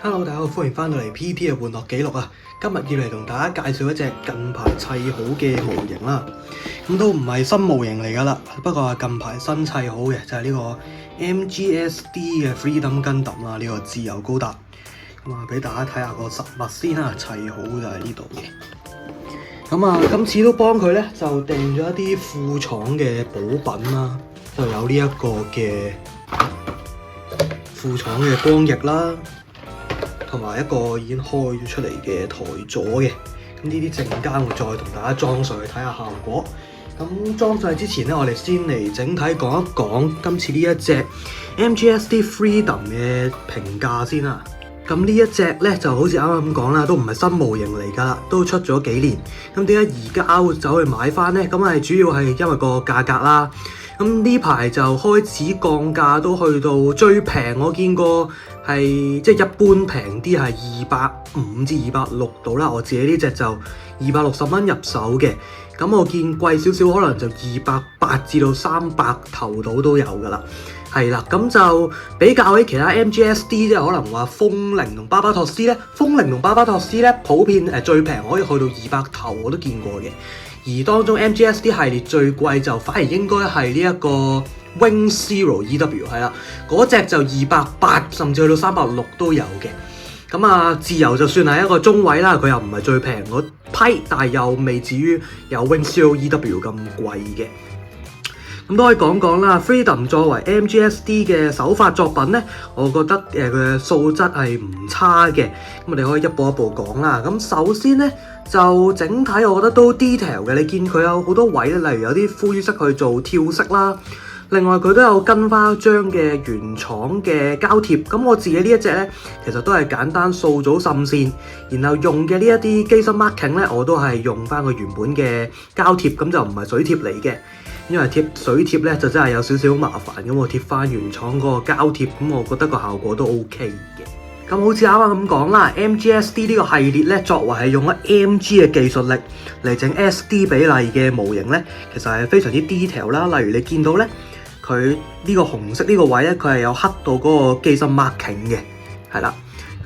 Hello，大家好，歡迎翻到嚟 PT 嘅玩樂記錄啊！今日要嚟同大家介紹一隻近排砌好嘅模型啦。咁都唔係新模型嚟噶啦，不過係近排新砌好嘅，就係呢個 MGSD 嘅 Freedom Gundam啦，呢個自由高達。咁啊，俾大家睇下個實物先啦，砌好就喺呢度嘅。咁啊，今次都幫佢咧就訂咗一啲副廠嘅補品啦，就有呢一個嘅副廠嘅光翼啦。同埋一個已經開咗出嚟嘅台座嘅，咁呢啲陣間會再同大家裝上去睇下效果。咁裝上去之前咧，我哋先嚟整體講一講今次呢一隻 MGSD Freedom 嘅評價先啦。咁呢一隻咧就好似啱啱咁講啦，都唔係新模型嚟㗎啦，都出咗幾年。咁點解而家會走去買翻咧？咁係主要係因為個價格啦。咁呢排就開始降價，都去到最平我見過係即係一般平啲係250至260度啦。我自己呢隻就260蚊入手嘅。咁我見貴少少可能就280至到300頭度都有㗎啦。係啦，咁就比較起其他 MGSD 即係可能話風鈴同巴巴托斯咧，風鈴同巴巴托斯咧普遍最平可以去到200頭我都見過嘅。而當中 MGSD 系列最貴就反而應該係呢一個 Wing Zero EW 係啦，嗰隻就280甚至去到360都有嘅。咁啊，自由就算係一個中位啦，佢又唔係最平嗰批，但係又未至於有 Wing Zero EW 咁貴嘅。咁都可以講講啦 ，Freedom 作為 MGSD 嘅首發作品咧，我覺得佢嘅素質係唔差嘅。咁我哋可以一步一步講啦。咁首先咧，就整體我覺得都 detail 嘅。你見佢有好多位咧，例如有啲灰色去做跳色啦。另外佢都有跟翻一張嘅原廠嘅膠貼。咁我自己呢一隻咧，其實都係簡單掃組滲線，然後用嘅呢一啲機身 marking 咧，我都係用翻佢原本嘅膠貼，咁就唔係水貼嚟嘅。因為貼水貼咧就真係有少少麻煩，咁我貼翻原廠嗰個膠貼，咁我覺得個效果都 OK 嘅。咁好似啱啱咁講啦 ，MGSD 呢個系列咧，作為係用咗 MG 嘅技術力嚟整 SD 比例嘅模型咧，其實係非常之 detail 啦。例如你見到咧，佢呢個紅色呢個位咧，佢係有刻到嗰個機身 marking 嘅，係啦。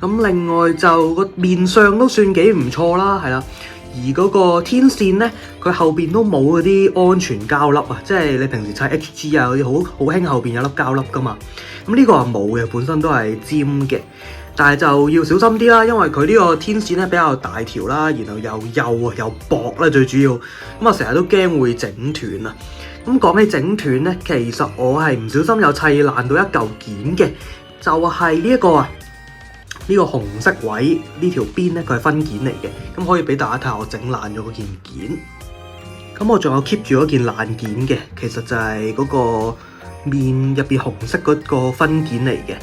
咁另外就個面上都算幾唔錯啦，係啦。而嗰個天線咧，佢後邊都冇嗰啲安全膠粒啊，即係你平時砌 HG 啊嗰啲好興後邊有粒膠粒噶嘛。咁呢個係冇嘅，本身都係尖嘅，但係就要小心啲啦，因為佢呢個天線咧比較大條啦，然後又幼啊又薄啦，最主要咁啊，成日都驚會整斷啊。咁講起整斷咧，其實我係唔小心有砌爛到一嚿件嘅，就係呢一個啊。呢個紅色位呢條邊咧，佢係分件嚟嘅，咁可以俾大家睇下我整爛咗嗰件件。咁我仲有 keep 住嗰件爛件嘅，其實就係嗰個面入邊紅色嗰個分件嚟嘅。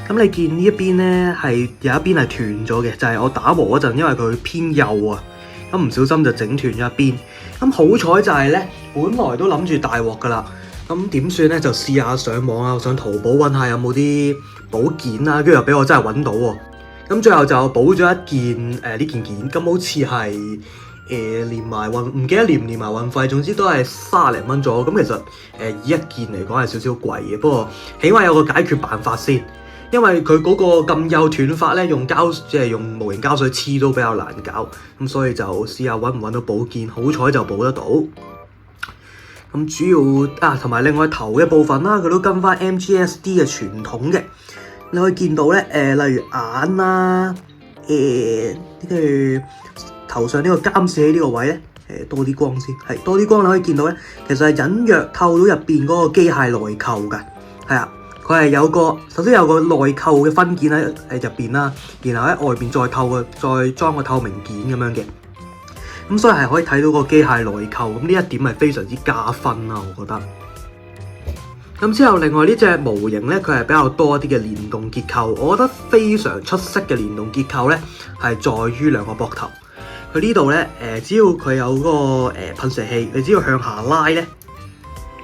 咁你見呢一邊咧係有一邊係斷咗嘅，就係我打磨嗰陣，因為佢偏幼啊，咁唔小心就整斷咗一邊。咁好彩就係咧，本來都諗住大鑊噶啦，咁點算咧？就試下上網啊，上淘寶揾下有冇啲補件啊，跟住又俾我真係揾到喎。咁最後就補咗一件呢件件，咁好似係連埋運，唔記得連唔連埋運費，總之都係30零蚊左右。咁其實以一件嚟講係少少貴嘅，不過起碼有個解決辦法先，因為佢嗰個咁幼斷法咧，即係用模型膠水黐都比較難搞，咁所以就試下揾唔揾到補件，好彩就補得到。咁主要同埋另外頭嘅部分啦，佢都跟翻 MGSD 嘅傳統嘅。你可以見到咧，例如眼啦，呢個頭上呢個監視器呢個位咧，多啲光先，係多啲光你可以見到咧，其實係隱約透到入邊嗰個機械內扣嘅，係啊，佢係有個首先有個內扣嘅分件喺入邊啦，然後喺外邊再裝個透明件咁樣嘅，咁所以係可以睇到個機械內扣，咁呢一點係非常之加分啦，我覺得。咁之後，另外呢隻模型咧，佢係比較多一啲嘅連動結構，我覺得非常出色嘅連動結構咧，係在於兩個膊頭。佢呢度咧，只要佢有嗰個噴射器，你只要向下拉咧，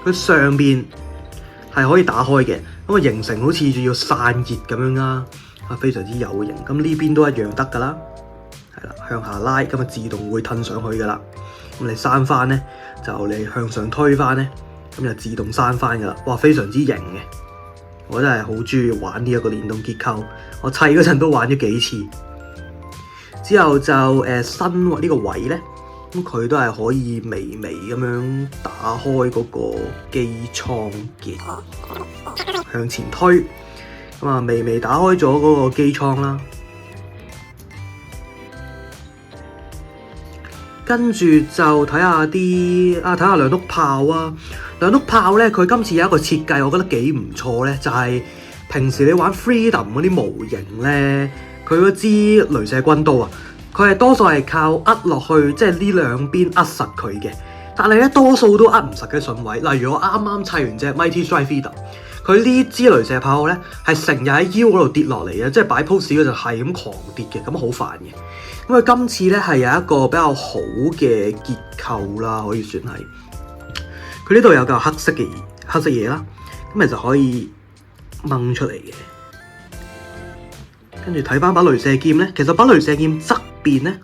佢上邊係可以打開嘅，咁啊形成好似要散熱咁樣啦，非常之有型。咁呢邊都一樣得噶啦，係啦，向下拉咁啊自動會褪上去噶啦。咁你閂翻咧，就你向上推翻咧。咁就自動閂翻噶啦，哇，非常之型嘅，我真係好中意玩呢一個連動結構，我砌嗰陣都玩咗幾次。之後就新呢個位咧，咁佢都係可以微微咁樣打開嗰個機艙嘅，向前推，咁啊微微打開咗嗰個機艙啦。跟住就睇下睇下兩碌炮啊！兩碌炮咧，佢今次有一個設計，我覺得幾唔錯咧，就係平時你玩 Freedom 嗰啲模型咧，佢嗰支雷射軍刀啊，佢係多數係靠落去，即係呢兩邊實佢嘅。但係咧，多數都唔實嘅順位。例如我啱啱砌完隻 Mighty Strike Freedom，佢呢支雷射炮咧係成日喺腰嗰度跌落嚟嘅，即係擺 pose 嗰陣係咁狂跌嘅，咁好煩嘅。咁佢今次咧係有一個比較好嘅結構啦，可以算係。佢呢度有嚿黑色嘢啦，咁其實可以掹出嚟嘅。跟住睇翻把雷射劍咧，其實把雷射劍側邊咧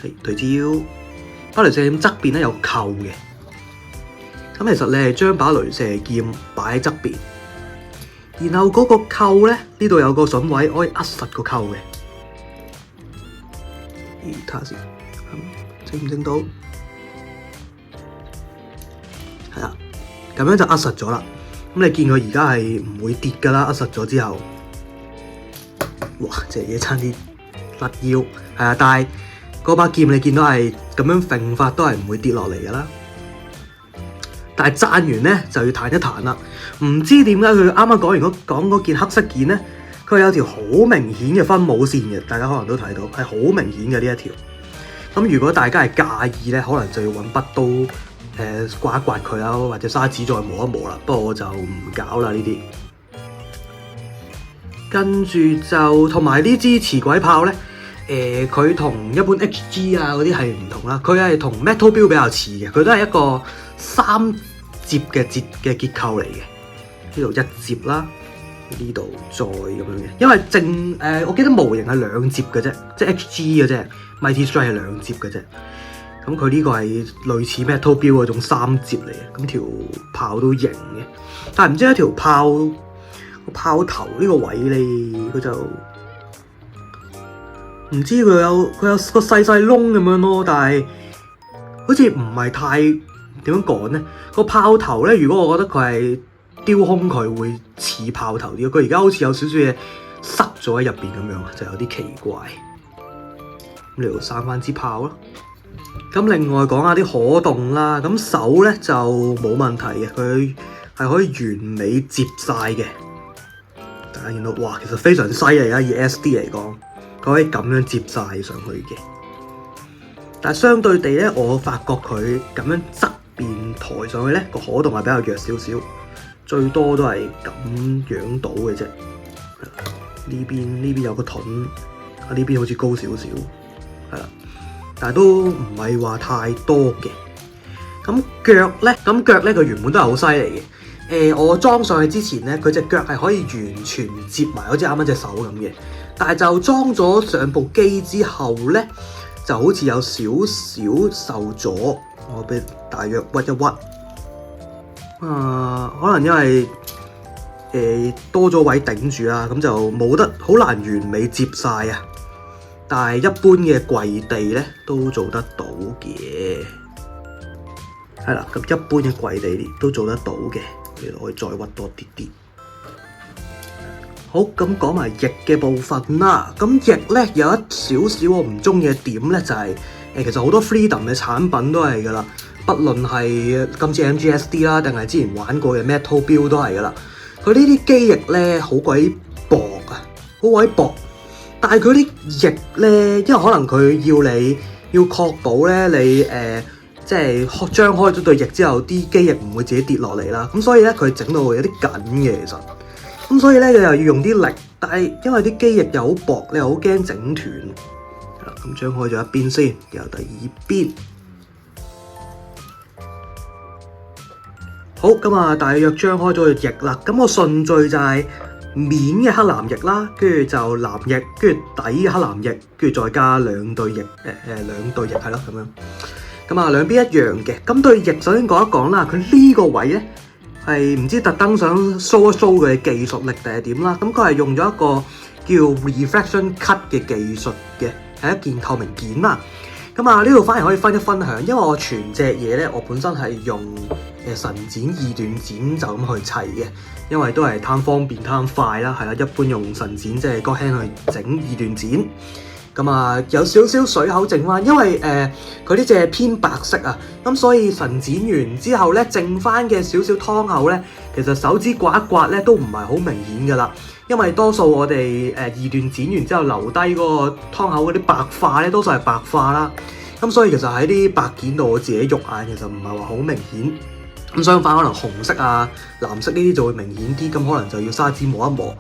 係對焦，把雷射劍側邊咧有扣嘅。咁其實你係將把雷射劍擺喺側邊，然後嗰個扣咧呢度有個筍位可以實個扣嘅。睇下先，整唔整到？係啦，咁樣就實咗啦。咁你見佢而家係唔會跌噶啦，實咗之後，哇！隻嘢差啲甩腰，係啊！但係嗰把劍你見到係咁樣揈法都係唔會跌落嚟噶啦。但係讚完咧就要彈一彈啦。唔知點解佢啱啱講嗰件黑色件咧？佢有條好明顯嘅分母線嘅，大家可能都睇到，係好明顯嘅呢一條。咁如果大家係介意咧，可能就要揾筆刀刮一刮佢啦，或者砂紙再磨一磨啦。不過我就唔搞啦呢啲。跟住就同埋呢支磁軌炮咧，佢同一般 HG 啊嗰啲係唔同啦。佢係同 Metal Build 比較似嘅，佢都係一個三摺嘅結構嚟嘅。呢度一摺啦。呢度再咁樣嘅，因為我記得模型係兩摺嘅啫，即係 HG 嘅啫 ，Mighty Strike 係兩摺嘅啫。咁佢呢個係類似 Metal Build 嗰種三摺嚟嘅，咁條炮都型嘅。但係唔知一條炮個炮頭呢個位咧，佢就唔知佢有個細細窿咁樣咯，但係好似唔係太點樣講咧。個炮頭咧，如果我覺得佢係雕空佢會似炮頭啲，佢而家好似有少少嘢塞咗喺入邊咁樣，就有啲奇怪。咁嚟到生翻支炮咯。咁另外講下啲可動啦，咁手咧就冇問題嘅，佢係可以完美接晒嘅。大家見到哇，其實非常犀利啊！以 SD 嚟講，佢可以咁樣接晒上去嘅。但係相對地咧，我發覺佢咁樣側邊抬上去咧，個可動係比較弱少少。最多都係咁樣到嘅啫。呢邊有個盾，呢邊好似高少少，係啦，但係都唔係話太多嘅。咁腳咧，佢原本都係好犀利嘅。我裝上去之前咧，佢隻腳係可以完全接埋好似啱啱隻手咁嘅。但係就裝咗上部機之後咧，就好似有少少受阻。我俾大約屈一屈。可能因為多咗位頂住啦，咁就冇得好難完美接晒啊！但係一般嘅跪地咧都做得到嘅，係啦，咁一般嘅跪地都做得到嘅，我可以再屈多啲啲。好，咁講埋翼嘅部分啦。咁翼咧有一少少我唔中意嘅點咧，就係其實好多 Freedom 嘅產品都係噶啦。不論係今次 MGSD 啦，定係之前玩過嘅 Metal Build 都係噶啦。佢呢啲機翼咧好鬼薄啊，好鬼薄。但係佢啲翼咧，因為可能佢要確保咧你即係張開咗對翼之後，啲機翼唔會自己跌落嚟啦。咁所以咧佢整到有啲緊嘅其實。咁所以咧佢又要用啲力，但係因為啲機翼又好薄，你又好驚整斷。咁張開咗一邊先，然後第二邊。好，咁啊，大約張開咗個翼啦。咁個順序就係面嘅黑藍翼啦，跟住就藍翼，跟住底嘅黑藍翼，跟住再加兩對翼，兩對翼係咯咁樣。咁啊，兩邊一樣嘅。咁對翼首先講一講啦，佢呢個位咧係唔知特登想 show 一 show 佢嘅技術力定係點啦。咁佢係用咗一個叫 reflection cut 嘅技術嘅，係一件透明件啦。咁啊，呢度反而可以分享，因為我全隻嘢咧，我本身係用神剪二段剪就咁去砌嘅，因為都係貪方便貪快啦，係啦，一般用神剪即係 God hand 去整二段剪。咁啊，有少少水口剩翻，因為佢呢隻偏白色啊，咁所以神剪完之後咧，剩翻嘅少少湯口咧，其實手指刮一刮咧都唔係好明顯噶啦，因為多數我哋二段剪完之後留低嗰個湯口嗰啲白化咧，多數係白化啦，咁所以其實喺啲白件度我自己肉眼其實唔係話好明顯，咁相反可能紅色啊、藍色呢啲就會明顯啲，咁可能就要砂紙磨一磨。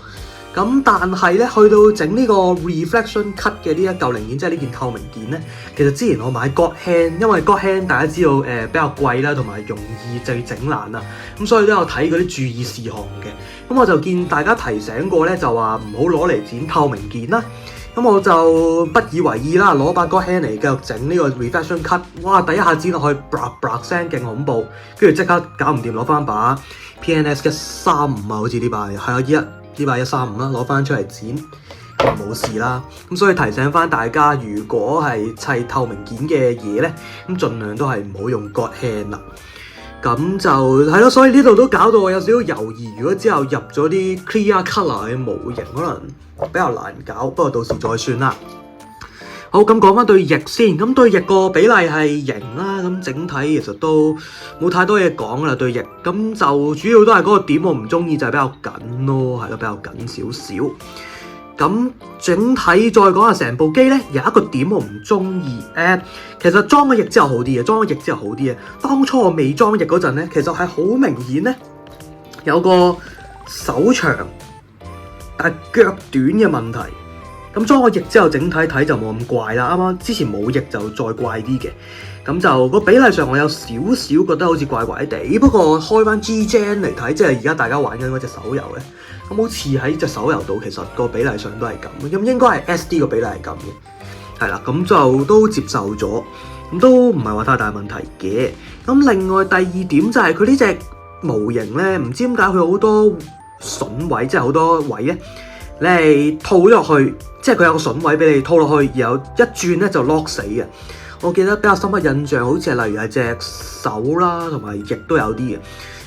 咁但係咧，去到整呢個 reflection cut 嘅呢一嚿零件，即係呢件透明件咧，其實之前我買 God hand， 因為 God hand 大家知道比較貴啦，同埋容易就整爛啦，咁所以都有睇嗰啲注意事項嘅。咁我就見大家提醒過咧，就話唔好攞嚟剪透明件啦。咁我就不以為意啦，攞把 God hand 嚟繼續整呢個 reflection cut。哇！第一下剪落去，brrr 聲勁恐怖，跟住即刻搞唔掂，攞翻把 PNS 135啊，好似呢把係啊呢把135啦，攞翻出嚟剪，冇事啦。咁所以提醒翻大家，如果係砌透明件嘅嘢咧，咁盡量都係唔好用 God hand 啦。咁就係咯，所以呢度都搞到我有少少猶豫。如果之後入咗啲 clear color 嘅模型，可能比較難搞。不過到時再算啦。好，咁講翻對翼先。咁對翼個比例係型啦，咁整體其實都冇太多嘢講啦。對翼咁就主要都係嗰個點我唔中意，就係比較緊咯，係咯，比較緊少少。咁整體再講下成部機咧，有一個點我唔中意。其實裝咗翼之後好啲嘅，當初我未裝翼嗰陣咧，其實係好明顯咧，有個手長但係腳短嘅問題。咁裝個翼之後，整體睇就冇咁怪啦。啱啱之前冇翼就再怪啲嘅，咁就個比例上我有少少覺得好似怪怪地。不過開翻 G-Gen 嚟睇，即係而家大家玩緊嗰隻手遊咧，咁好似喺隻手遊度其實個比例上都係咁，咁應該係 SD 個比例係咁嘅，係啦，咁就都接受咗，咁都唔係話太大問題嘅。咁另外第二點就係佢呢隻模型咧，唔知點解佢好多筍位，即係好多位咧，你係套咗落去，即係佢有個筍位俾你套落去，然後一轉咧就 lock 死嘅。我記得比較深刻印象，好似係例如係隻手啦，同埋翼都有啲嘅。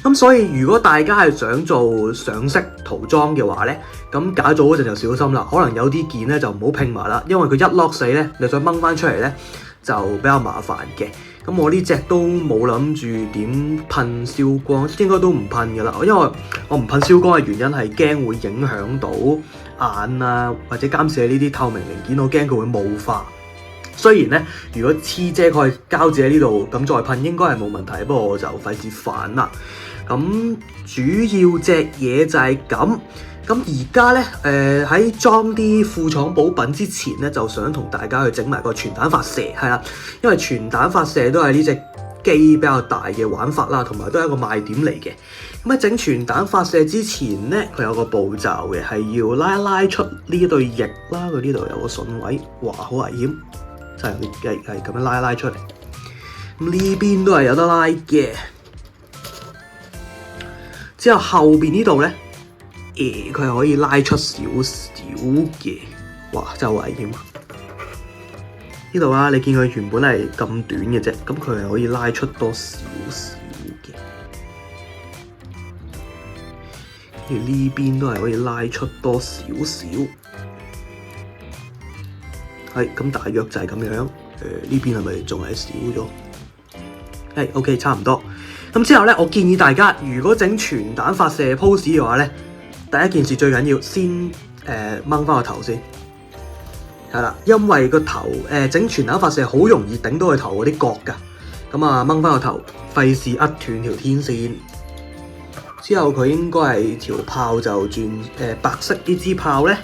咁所以如果大家係想做上色塗裝嘅話咧，咁解組嗰陣就小心啦。可能有啲件咧就唔好拼埋啦，因為佢一 lock 死咧，你想掹翻出嚟咧就比較麻煩嘅。咁我呢隻都冇諗住點噴燒光，應該都唔噴噶啦。因為我唔噴燒光嘅原因係驚會影響到眼啊，或者監視呢啲透明零件，我驚佢會霧化。雖然咧，如果黐遮蓋膠紙喺呢度，咁再噴應該係冇問題，不過我就費事煩啦。咁主要隻嘢就係咁。咁而家咧，喺裝啲副廠補品之前咧，就想同大家去整埋個傳彈發射，係啦，因為傳彈發射都係呢隻機比較大嘅玩法啦，同埋都係一個賣點嚟嘅。咁喺整傳彈發射之前咧，佢有個步驟嘅，係要拉一拉出呢對翼啦，佢呢度有個筍位，哇，好危險，真係咁樣拉一拉出嚟。咁呢邊都係有得拉嘅，之後後邊呢度咧。佢係可以拉出少少嘅，哇！真係好危險啊！呢度啊，你見佢原本係咁短嘅啫，咁佢係可以拉出多少少嘅。而呢邊都係可以拉出多少少，係咁大約就係咁樣。呢邊係咪仲係少咗？OK， 差唔多。咁之後咧，我建議大家如果整傳彈發射 pose 嘅話咧，第一件事最緊要先掹翻個頭先，係啦，因為個頭整傳彈發射好容易頂到佢頭嗰啲角㗎，咁啊掹翻個頭，費事扼斷條天線。之後佢應該係條炮就轉白色呢支炮咧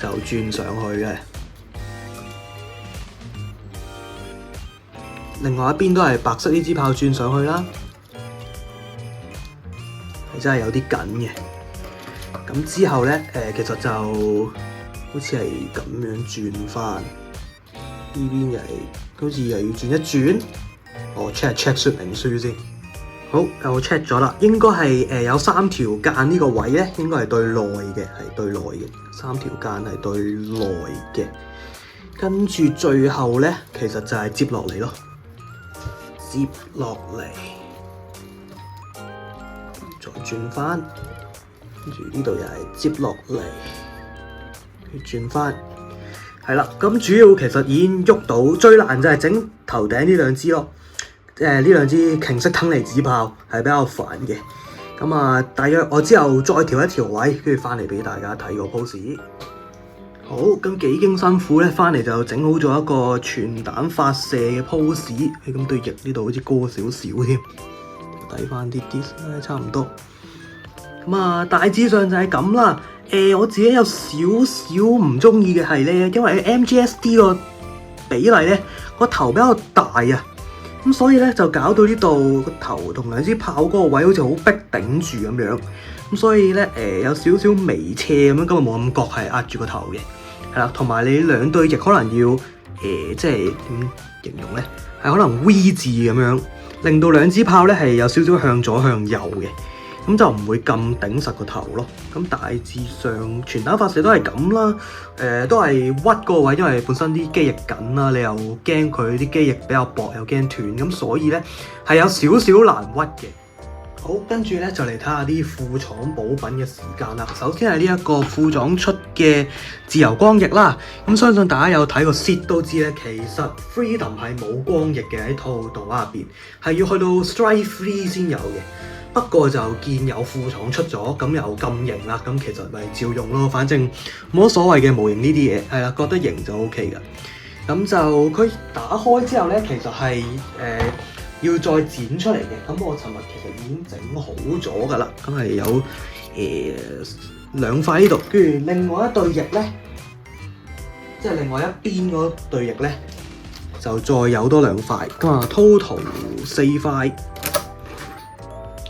就轉上去嘅，另外一邊都係白色呢支炮轉上去啦，係真係有啲緊嘅。咁之後咧，其實就好似係咁樣轉翻，呢邊又係好似又要轉一轉。我 check 說明書先。好，我 check 咗啦，應該係有3條間呢個位咧，應該係對內嘅，係對內嘅，3條間係對內嘅。跟住最後咧，其實就係接落嚟咯，接落嚟，再轉翻，跟住呢度又係接落嚟，轉翻，係啦。咁主要其實已經喐到，最難就係整頭頂呢兩支咯。呢兩支瓊式吞離子炮係比較煩嘅。咁啊，大約我之後再調一調位，跟住翻嚟俾大家睇個 pose。好，咁幾經辛苦咧，翻嚟就整好咗一個全彈發射嘅 pose。咁對翼呢度好似高少少添，睇翻啲啲，差唔多。咁啊，大致上就係咁啦。我自己有少少唔中意嘅係咧，因為 MGSD 個比例咧，個頭比較大啊。咁所以咧就搞到呢度個頭同兩支炮嗰個位好似好逼頂住咁樣，咁所以咧有少少微斜咁樣，咁啊冇咁覺係壓住個頭嘅，係啦，同埋你兩對翼可能要即係點形容咧，係可能 V 字咁樣，令到兩支炮咧係有少少向左向右嘅。咁就唔會咁頂實個頭咯。咁大致上全彈發射都係咁啦。都係屈個位，因為本身啲機翼緊啦，你又驚佢啲機翼比較薄，又驚斷，咁所以咧係有少少難屈嘅。好，跟住咧就嚟睇下啲副廠補品嘅時間啦。首先係呢一個副廠出嘅自由光翼啦。咁相信大家有睇過 Seed 都知咧，其實 Freedom 係冇光翼嘅，喺套動畫入邊，係要去到 Strike 3先有嘅。不過就見有副廠出咗，咁又咁型啦，咁其實咪照用咯，反正冇乜所謂嘅模型呢啲嘢，係啦，覺得型就 OK 㗎。咁就佢打開之後咧，其實係要再剪出嚟嘅。咁我尋日其實已經整好咗㗎啦，咁係有兩塊呢度，跟住另外一對翼咧，即係另外一邊嗰對翼咧，就再有多兩塊，咁啊 total 4塊。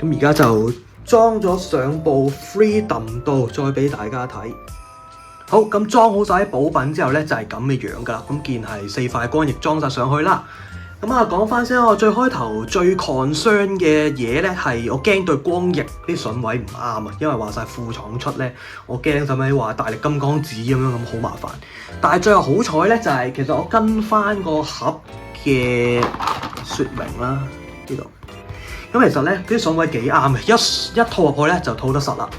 咁而家就裝咗上部 Freedom 度，再俾大家睇。好，咁裝好晒啲補品之後咧，就係咁嘅樣噶啦。咁件係4塊光翼裝晒上去啦。咁啊，講翻先，我最開頭最 concern 嘅嘢咧，係我驚對光翼啲筍位唔啱啊，因為話晒副廠出咧，我驚使咪話大力金剛指咁樣咁好麻煩。但係最後好彩咧，就係其實我跟翻個盒嘅說明啦，呢度。咁其實咧，啲筍位幾啱嘅，一套入去咧就套得實啦。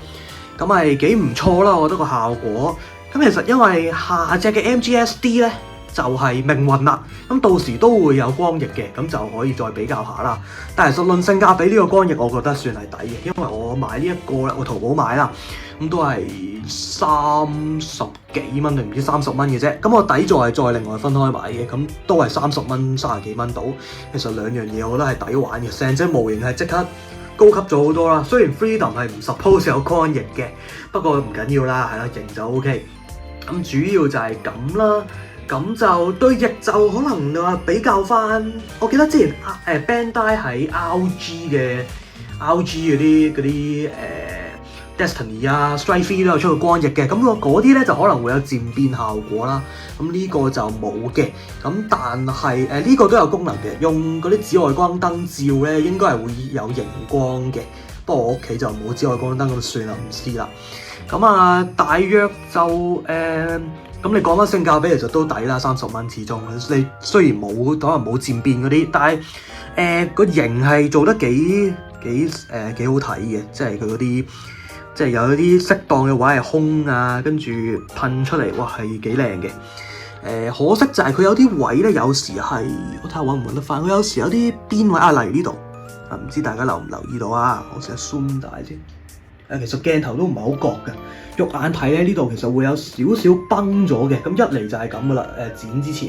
咁係幾唔錯啦，我覺得個效果。咁其實因為下隻嘅 MGSD 咧就係命運啦，咁到時都會有光翼嘅，咁就可以再比較下啦。但係實論性價比呢個光翼，我覺得算係抵嘅，因為我買呢一個咧，我淘寶買啦，咁都係30幾蚊定唔知30蚊嘅啫。咁我底座係再另外分開買嘅，咁都係30蚊30幾蚊到。其實兩樣嘢我覺得係抵玩嘅，成隻模型係即刻高級咗好多啦。雖然 Freedom 係唔 suppose 有光翼嘅，不過唔緊要啦，係啦，型就 OK。咁主要就係咁啦。咁就對翼就可能話比較翻，我記得之前Bandai 喺 RG 嗰啲Destiny 啊 Strike 3都有出過光翼嘅，咁嗰啲咧就可能會有漸變效果啦。咁呢個就冇嘅。咁但係呢個都有功能嘅，用嗰啲紫外光燈照咧，應該係會有熒光嘅。不過我屋企就冇紫外光燈，咁算啦，唔知啦。咁啊，大約就咁你講翻性價比其實都抵啦，30蚊始終。你雖然可能冇漸變嗰啲，但係個型係做得幾好睇嘅，即係佢嗰啲即係有一啲適當嘅位係空啊，跟住噴出嚟，哇係幾靚嘅。可惜就係佢有啲位咧，有時係我睇下揾唔揾得翻。佢有時有啲邊位啊，例如呢度啊，唔知大家留唔留意到啊？我成日 zoom 大先。其實鏡頭都唔係好覺嘅，肉眼睇咧呢度其實會有少少崩咗嘅，咁一嚟就係咁噶啦，剪之前，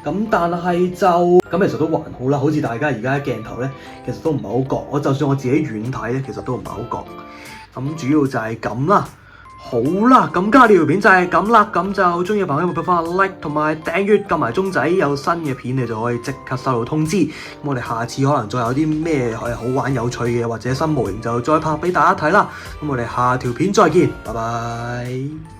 咁但係就咁其實都還好啦，好似大家而家鏡頭咧，其實都唔係好覺，我就算我自己遠睇咧，其實都唔係好覺，咁主要就係咁啦。好啦，咁今日呢條片就係咁啦，咁就中意嘅朋友記得翻 like 同埋訂閱，撳埋鐘仔，有新嘅片你就可以即刻收到通知。咁我哋下次可能再有啲咩好玩有趣嘅或者新模型就再拍俾大家睇啦。咁我哋下條片再見，拜拜。